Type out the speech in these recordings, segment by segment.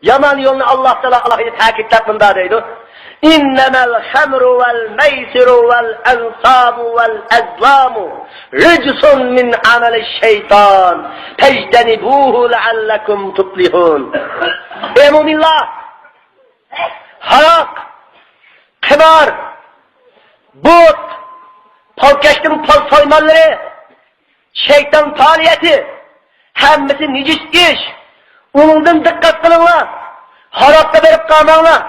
Yaman yolunu Allah Teala Allah'ı takiplet bunda deydi. İnnemel hamru vel meysiru vel ensabu vel ezlamu ricsun min ameli şeytan fectenibuhu leallekum tuflihun. Ey müminler! Harak, kımar, but, palkeştin pal soymanları, şeytan faaliyeti, hemmesi nicis iş. Onundan dikkat kılınlar. Harakta verip kalmanlar.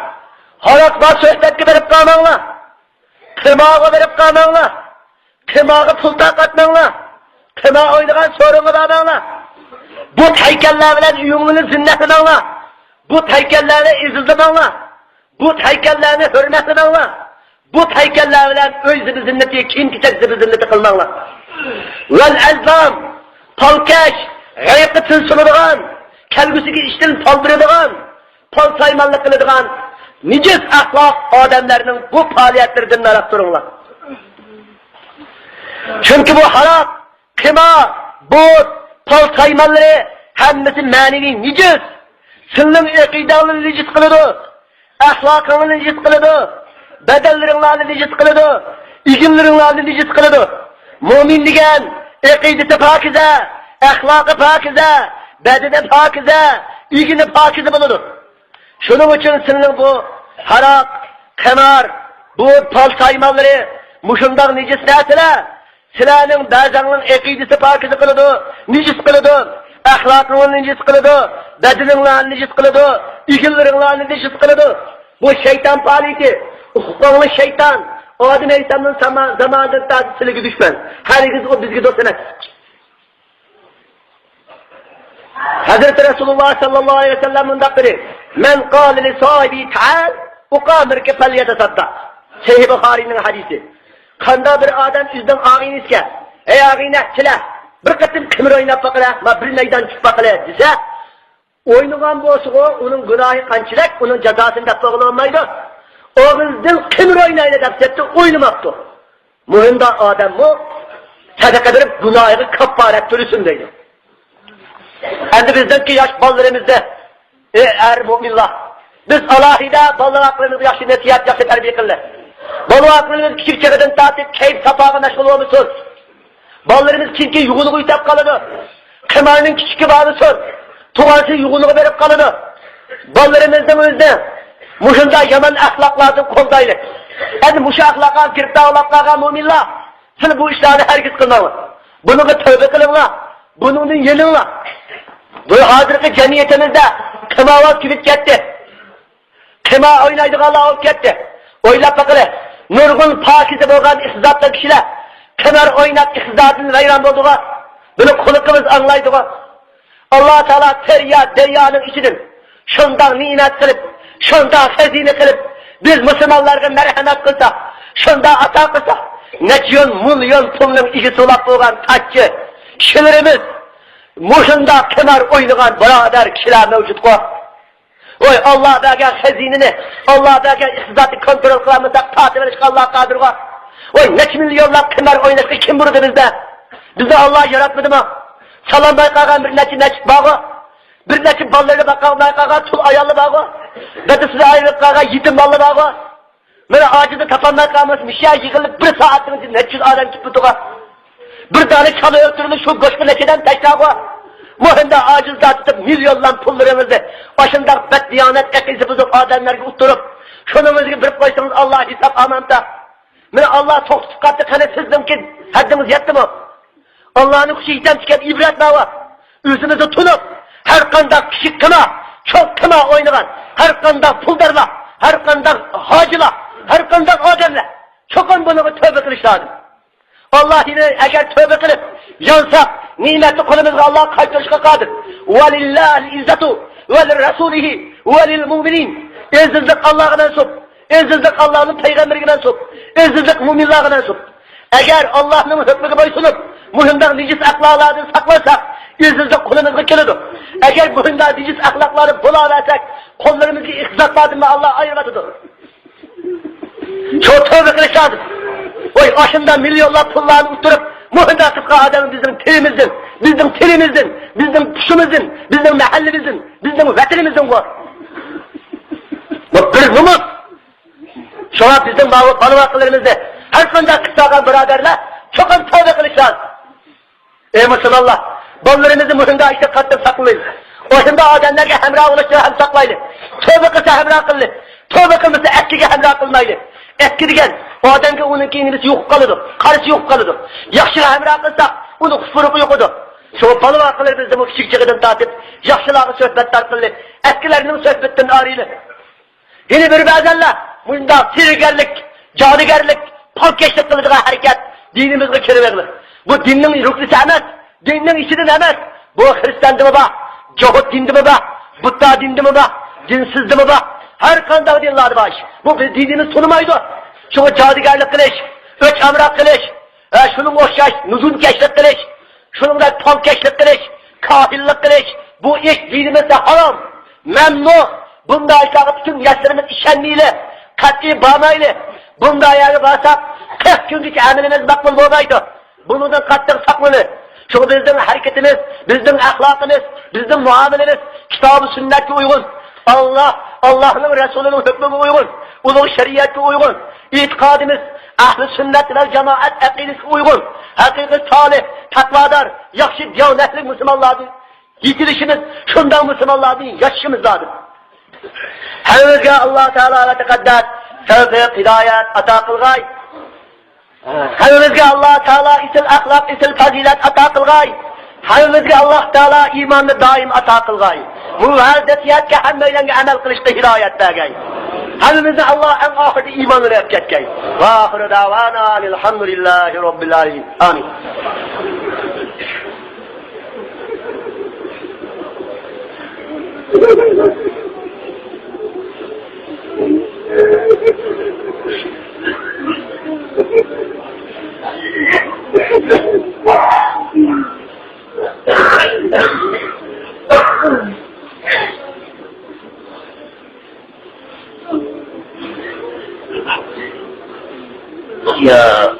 Harakla sohbetki verip kalmanlar. Kımağı verip kalmanlar. Kımağı pul takatmanlar. Kımağı oynayan sorunu vermanlar. Bu heykeller bilen uyumunu zinnetmanlar. Bu heykellerine izizlemanlar. Bu heykellerine hürmetmanlar. Bu heykeller bilen özü zinneti kim kitap zinneti kılmanlar. Vel elzam, palkeş, gayıkı tılsınıdığın, kelgüsüki işten paldırıdığın, pal saymanlık kılıdığın, nicis ahlak adamlarının bu faaliyetlerden narak durunlar. Çünkü bu harak, kıma, bot, pal saymanları hemmesi manevi nicis. Sınırın ekidalını nicis kılıdı, ahlakını nicis kılıdı, bedellerini nicis kılıdı, ilimlerini nicis kılıdı. Mümin diyen ekidisi pakize, ahlakı pakize, bedeni pakize, ilgini pakize bulunur. Şunun için senin bu harak, kemar, bu pal saymaları, muşundan nicis nesile, silahının bazanın ekidisi pakize kılıdı, nicis kılıdı, ahlakının nicis kılıdı, bedenin nicis kılıdı, ilgilerin nicis kılıdı. Bu şeytan faaliyeti, hukuklu şeytan, o adım insanın zamanında tadisiliği düşman. Herkes o bizgi dost emek. Hazreti Resulullah sallallahu aleyhi ve sellem'in takdiri men kâle li sahibi ta'al uqamir ki fel yetesaddaq. Sahih Bukhari'nin hadisi. Kanda bir adam yüzden ağini iske. Ey ağini çile. Bir kıtım kımır oynap bakıla. Ma bir meydan çık bakıla dese. Oynuğun boğusu onun günahı kançılak. Onun cezasını da bağlanmaydı. Oğuzdan kımır oynayla dapsetti. Oynamakta. Mühimde adam mı? Sadaka verip günahı kafaret türüsündeydi. Endi bizden ki yaş ballarımızda müminler. Biz Allah'ıyla ballar aklımızı yaşlı netiyat yaşlı terbiye kırlar. Ballar aklımız küçük çekeden tatip keyif sapağına meşgul olmuşsun. Ballarımız kinki yuğunluğu itap kalıdı. Kımarının küçük bağlısın. Tuğansı yuğunluğu verip kalıdı. Ballarımızdan özde. Muşunda yaman ahlaklardan koldaylı. Endi muşu ahlaka girip dağlaklarga müminler. Siz bu işlerini herkes kılmalı. Bunu tövbe kılınlar. Bunun yeninler. Bu hazırki cemiyetimizde kımavat gidip gitti. Kıma oynaydık Allah olup gitti. Oylap bakılı. Nurgun pakize boğan ihzatlı kişiler. Kımar oynat ihzatın veyran bulduğu. Bunu kulukımız anlaydığı. Allah-u Teala terya deryanın içidir. Şundan nimet kılıp, şundan hazine kılıp, biz Müslümanlara merhamet kılsak, şundan ata kılsak, neçyon milyon pulun işi solak boğan taççı kişilerimiz, muşunda kenar oynayan birader kişiler mevcut var. Oy Allah belki hazinini, Allah belki ihtizatı kontrol kılamazsak tatil veriş Allah kadir var. Oy neç milyonlar kenar oynaşı kim burada bizde? Bizi Allah yaratmadı mı? Salam baykağa bir neç bağı, bir neç balları baykağa tul ayarlı bağı, ve size ayrılık kağa yetim ballı bağı. Böyle acıda tapanlar kalmış, bir şey yıkılıp bir saatin için neç yüz adam çıkıp tuğa. Bir tane çalı öldürmüş şu koşku leçeden taşlağı. Muhinde aciz tutup milyonlan pullarımızı başında beddiyanet ekisi bozuk adamlar gibi utturup şunumuz gibi bir koysanız Allah hesap amanta. Mene Allah çok sıkıntı kanıtsızdım ki haddimiz yetti mi? Allah'ın kuşuyken çıkan ibret var. Üzümüzü tutup her kanda kişi kına, çok kına oynayan, her kanda puldarla, her kanda hacıla, her kanda ademle. Çok on bunu tövbe kılış lazım. Allah yine eğer tövbe kılıp yansak nimetli kulumuzga Allah kaytırışka kadir. وَلِلَّهِ الْاِزَّةُ وَلِلْرَسُولِهِ وَلِلْمُؤْمِنِينَ İzzizlik Allah'a mensup. İzzizlik Allah'ın peygamberine mensup. İzzizlik müminlerine mensup. Eğer Allah'ın hükmüne boysunup mühimden nicis ahlaklarını saklarsak İzzizlik kulumuzga kilidir. Eğer mühimden nicis ahlakları bulaversak kollarımızı ihzatlardan Allah ayırmadıdır. Çok tövbe kılıç lazım. Oy aşında milyonlar pullarını utturup muhinde tıpkı adamın bizim tilimizin, bizim puşumuzun, bizim mahallemizin, bizim vatanimizin var. Bu bir numus. Şuna bizim balı vakılarımızda her konuda kısagan biraderler çok az tövbe kılışlar. Ey Müslümanlar, ballarımızı mühimde işte kattık saklayın. O şimdi ademlerge hemra oluştuğu hem saklayın. Tövbe kılsa hemra kılın. Tövbe kılmasa etkige hemra kılmayın. Etki degen, o ademge onun kendisi yok kalıdır. Karısı yok kalıdır. Yakşıla hemra kılsak, onu kufuruku yokudur. Şu balı vakılarımızda bu küçük çıkıdan tatip, yakşılağı sohbetler kılın. Etkilerinin sohbetten arayın. Yine bir bazenler, bunda sirgerlik, canigerlik, palkeşlik kılıdığı hareket, dinimizde kiriverlik. Bu dinin ruklisi emez, dinin işinin emez. Bu Hristiyandı mı bak, Cahut dindi mi bak, Budda dindi mi bak, dinsizdi mi bak, her kanda dinler baş. Bu dinimiz sunumaydı. Şunu cadigerlik kılıç, üç emrak kılıç, şunun oşyaş, nuzul keşlik kılıç, şunun da palkeşlik kılıç, kahillik kılıç, bu iş dinimizde haram, memnu. Bunda aşağı bütün yaşlarımız işenliyle, kat'i bağmayla, bunda ayağı bağırsak, 40 günkü amelimiz makbul olmaydı. Bundan kat'tan saklılı. Şu bizim hareketimiz, bizim ahlakımız, bizim muamelemiz, kitab-ı sünnete uygun. Allah'ın Resulü'nün hükmüne uygun. Ulu şeriatı uygun. İtikadımız, ahl-i sünnet ve cemaat akidesi uygun. Hakiki salih, takvadar, yakşı diyanetli Müslümanlardır. Yitilişimiz, şundan Müslümanlardır, yaşımızdadır. Hemimizge Allah Teala ve Tekaddes tevfik, hidayet, ata kılgay. Hemimizge Allah Teala isil ahlak, isil fazilet ata kılgay. Hemimizge Allah Teala imanı daim ata kılgay. Muvazzatiyetke hemmeylenge amel kılışta hidayet bergay. Hemimizge Allah en ahirde imanını yapketkay. Ve ahiru davana elhamdülillahi rabbil alemin. Amin. Ya,